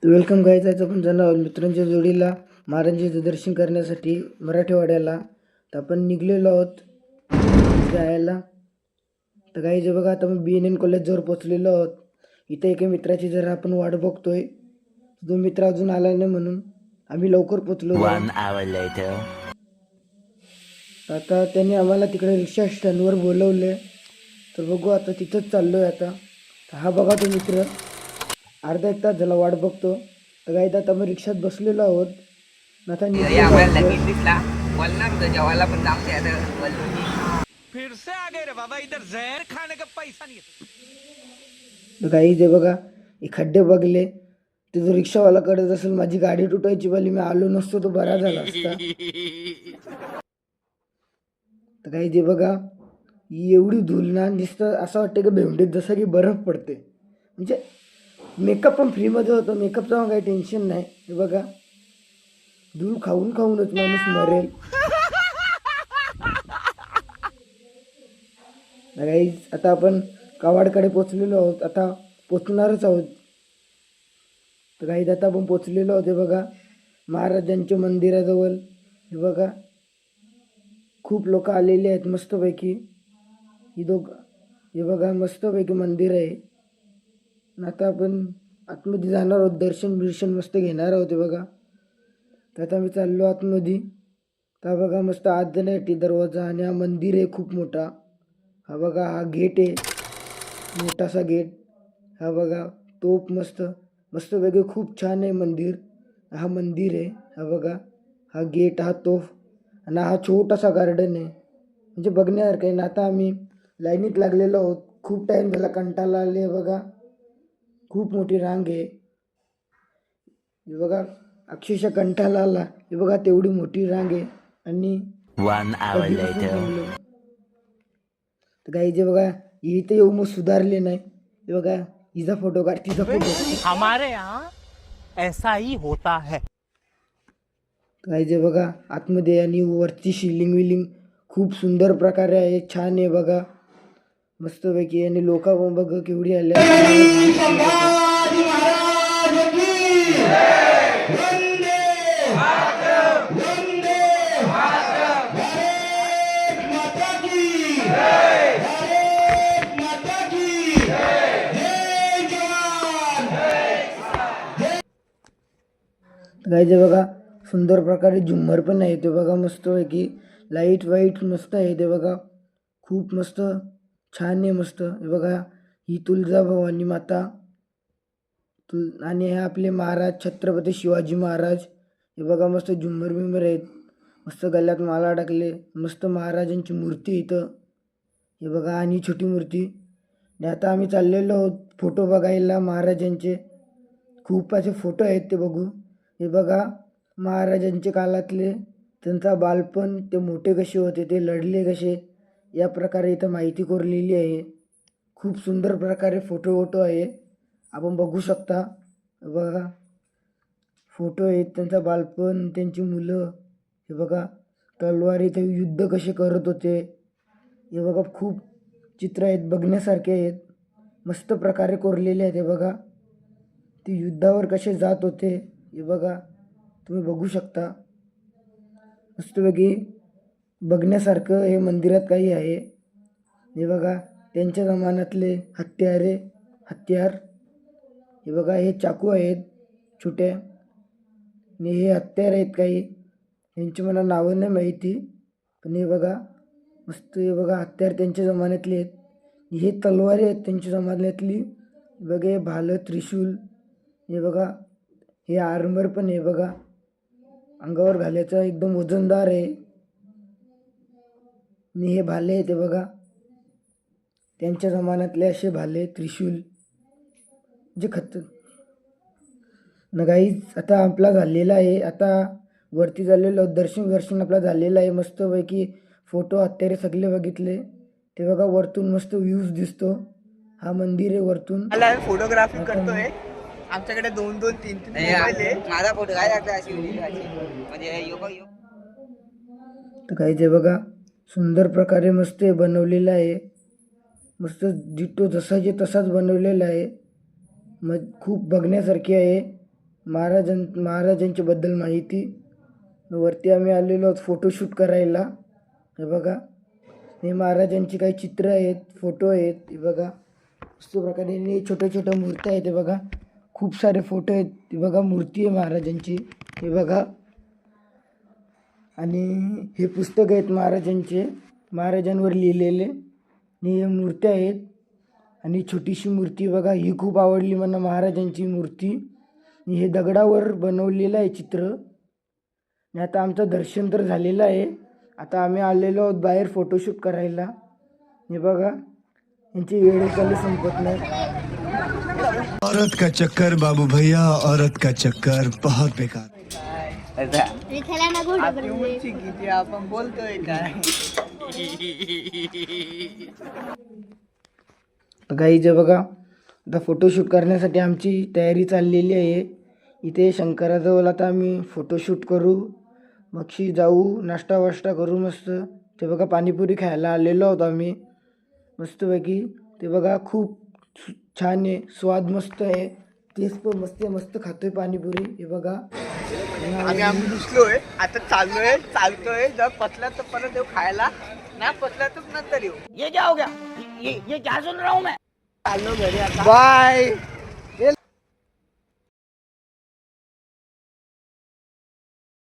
तर welcome guys. आज आपण जाणार आहोत मित्रांच्या जोडीला महाराजांचे दर्शन करण्यासाठी मराठवाड्याला. तर आपण निघलेलो आहोत जायला. तर गाईज बघा, आता मी BNN कॉलेजजवळ पोचलेलो आहोत. इथे एका मित्राची जरा आपण वाट बघतोय. तो मित्र अजून आला नाही म्हणून आम्ही लवकर पोचलो. आता त्यांनी आम्हाला तिकडे रिक्षा स्टँडवर बोलवले. तर बघू, आता तिथंच चाललोय आता. तर हा बघा तो मित्र, अर्धा एक तास झाला वाट बघतो. तर गाईज आता आम्ही रिक्षात बसलेलो आहोत. आता फिर से आ गए रे बाबा, इधर जहर खाने का पैसा नहीं है। गाई जे बघा, हे खड्डे बघले. ते जो रिक्षावाला करत असेल माझी गाडी तुटायची वाली, मी आलो नसतो तो बरा झाला असता. तर काही जे बघा, एवढी धूल ना, नुसतं असं वाटतं की भेंडीत जसं की बर्फ पडते. म्हणजे मेकअप पण फ्रीमध्ये होतो, मेकअपचं काही टेन्शन नाही. हे बघा, धूल खाऊन खाऊनच माणूस मरेल. गाईज आता आपण कावाडकडे पोचलेलो आहोत, आता पोचणारच आहोत. तर गाईज आता आपण पोचलेलो आहोत. हे बघा, महाराजांच्या मंदिराजवळ. हे बघा, खूप लोक आलेले आहेत मस्तपैकी. हे बघा, मस्तपैकी मंदिर आहे. आता आपण आतमध्ये जाणार आहोत, दर्शन मस्त घेणार आहोत. हे बघा, तर आता मी चाललो आतमध्ये. तर बघा, मस्त आत जाण्यासाठी दरवाजा, आणि हा मंदिर आहे खूप मोठा. हा बघा, हा गेट आहे, मोठासा गेट. हा बघा, तोप मस्त वेगळे, खूप छान आहे मंदिर. हा मंदिर आहे. हा बघा, हा गेट, हा तोफ, आणि हा छोटासा गार्डन आहे. म्हणजे बघण्यासारखं आहे ना. आता आम्ही लाईनीत लागलेलो आहोत, खूप टाईम झाला, कंटाळा आले. बघा, खूप मोठी रांग आहे. हे बघा, अक्षरशः कंटाळा आला. हे बघा, तेवढी मोठी रांग आहे. आणि तर काही जे बघा, इथे येऊ मग सुधारले नाही. हे बघा, हिचा फोटो काढ, तिचा फोटो. हमारे यहाँ ऐसा ही होता है। काही जे बघा, आतमध्ये आणि वरची शिलिंग विलिंग खूप सुंदर प्रकारे आहे, छान आहे. बघा, मस्तपैकी. आणि लोक बघ केवढी आल्या. गायचे बघा, सुंदर प्रकारे झुम्मर पण आहे. ते बघा, मस्त आहे की लाईट वाईट मस्त आहे. ते बघा, खूप मस्त छान आहे, मस्त. हे बघा, ही तुळजाभवानी माता, आणि हे आपले महाराज छत्रपती शिवाजी महाराज. हे बघा, मस्त झुम्मर बिंबर आहेत, मस्त गळ्यात माला टाकले, मस्त महाराजांची मूर्ती इथं. हे बघा, आणि छोटी मूर्ती. आणि आता आम्ही चाललेलो आहोत फोटो बघायला महाराजांचे. खूप असे फोटो आहेत, ते बघू. हे बघा, महाराजांच्या काळातले, त्यांचा बालपण, ते मोठे कसे होते, ते लढले कसे, या प्रकारे इथं माहिती कोरलेली आहे. खूप सुंदर प्रकारे फोटो आहे, आपण बघू शकता. बघा, फोटो आहेत, त्यांचा बालपण, त्यांची मुलं. हे बघा, तलवारी, ते युद्ध कसे करत होते. हे बघा, खूप चित्र आहेत, बघण्यासारखे आहेत, मस्त प्रकारे कोरलेले आहेत. हे बघा, ते युद्धावर कसे जात होते. हे बघा, तुम्ही बघू शकता, मस्तपैकी बघण्यासारखं हे मंदिरात काही आहे. हे बघा, त्यांच्या जमान्यातले हत्यार. हे बघा, हे चाकू आहेत छोटे, आणि हे हत्यार आहेत काही, यांची मला नावं नाही माहिती. पण हे बघा, मस्त. हे बघा, हत्यार त्यांच्या जमान्यातले आहेत. हे तलवारी आहेत त्यांच्या जमान्यातली. बघा, हे भालं, त्रिशूल. हे बघा, हे आर्मर पण आहे. बघा, अंगावर घालायचं, एकदम वजनदार आहे. आणि हे भाले आहेत. ते बघा, त्यांच्या जमान्यातले असे भाले, त्रिशूल, जे गाईज आता आपला झालेला आहे. आता वरती झालेलं दर्शन आपला झालेलं आहे. मस्तपैकी फोटो हत्यारे सगळे बघितले. ते बघा, वरतून मस्त व्ह्यूज दिसतो. हा मंदिर आहे वरतून. फोटोग्राफी करतोय. आमच्याकडे 2-2, 3-3 मोबाईल आहे. माझा फोटो काय लागला अशी म्हणजे तर काही ते बघा, सुंदर प्रकारे मस्त बनवलेलं आहे. मस्त डिटो जसाचे तसाच बनवलेला आहे. मग खूप बघण्यासारखे आहे. महाराजांच्या बद्दल माहिती. वरती आम्ही आलेलो आहोत फोटोशूट करायला. हे बघा, हे महाराजांची काही चित्र आहेत, फोटो आहेत. हे बघा मस्त प्रकारे हे छोट्या छोट्या मूर्त्या आहेत. हे बघा खूप सारे फोटो आहेत. हे बघा मूर्ती आहे महाराजांची. हे बघा, आणि हे पुस्तक आहेत महाराजांचे, महाराजांवर लिहिलेले. आणि हे मूर्त्या आहेत. आणि छोटीशी मूर्ती बघा, ही खूप आवडली मला महाराजांची मूर्ती. आणि हे दगडावर बनवलेलं आहे चित्र. आणि आता आमचं दर्शन तर झालेलं आहे. आता आम्ही आलेलो आहोत बाहेर फोटोशूट करायला. हे बघा, यांची वेळ चालू संपत नाही. औरत का चक्कर बाबू भैया, औरत का चक्कर बहुत बेकार. आपली उंची किती आपण बोलतोय काय. गाईज बघा, आता फोटोशूट करण्यासाठी आमची तयारी चाललेली आहे. इथे शंकराजवळ आता आम्ही फोटोशूट करू, मगशी जाऊ नाश्ता वाष्टा करू मस्त. ते बघा पाणीपुरी खायला आलेलो आहोत आम्ही मस्तपैकी. ते बघा खूप छान आहे, स्वाद मस्त आहे, तेच पण मस्त खातोय पाणीपुरी. हे बघा आम्ही घुसलोय, आता चालतोय. जर पतला तर परत येऊ खायला, नाही पतला तर नंतर येऊ. ये क्या हो गया, ये क्या सुन रहा हूँ मैं. चाललो घरी आता. बाय.